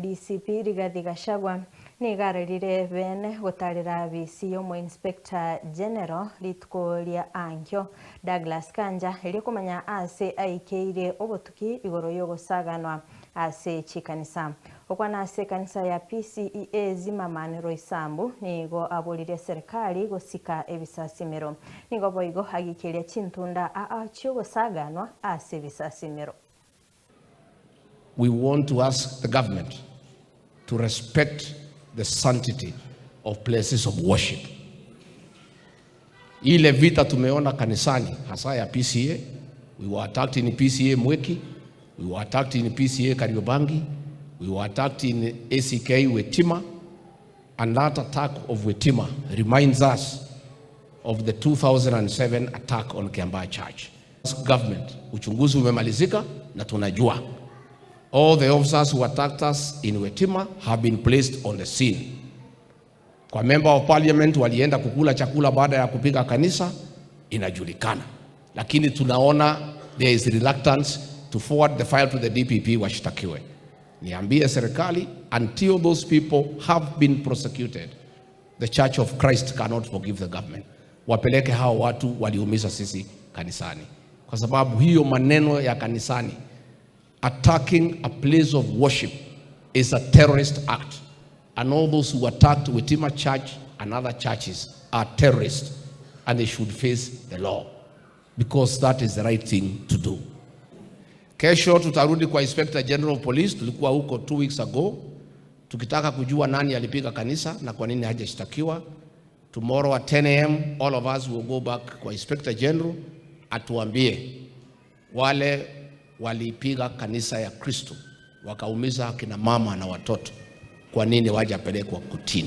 DCP Rigathi Gachagua nigararire bene gutarira abisi yo Inspector General rituko ria ankyo Douglas Kanja iri kumanya ase aikeire obotuki igoro yo gusaganwa ase chikanisa okwana ase kanisa ya PCEA Zimmerman Roysambu nigo abolire serikali gusika ebisasimero nigo boigo agikiria chintunda cyo gusaganwa ase ebisasimero. We want to ask the government to respect the sanctity of places of worship. Ile vita tumeona kanisani hasa ya PCA, we were attacked in PCA Mweki, we were attacked in PCA Kariobangi, we were attacked in ACK Wetima, and that attack of Wetima reminds us of the 2007 attack on Kiambaa Church. Government, uchunguzi umemalizika na tunajua all the officers who attacked us in Wetima have been placed on the scene. Kwa member of parliament walienda kukula chakula baada ya kupiga kanisa inajulikana. Lakini tunaona there is reluctance to forward the file to the DPP washtakiwe. Niambie serikali, until those people have been prosecuted, the Church of Christ cannot forgive the government. Wapeleke hao watu waliumiza sisi kanisani. Kwa sababu hiyo maneno ya kanisani, attacking a place of worship is a terrorist act, and all those who attacked Wetima Church and other churches are terrorists, and they should face the law because that is the right thing to do. Kesho tutarudi kwa Inspector General of Police. Tulikuwa huko 2 weeks ago tukitaka kujua nani alipiga kanisa na kwa nini hajashtakiwa. Tomorrow at 10 a.m. all of us will go back kwa Inspector General atuambie wale walipiga kanisa ya Kristo wakaumiza kina mama na watoto, kwa nini wajapelekwa kotini?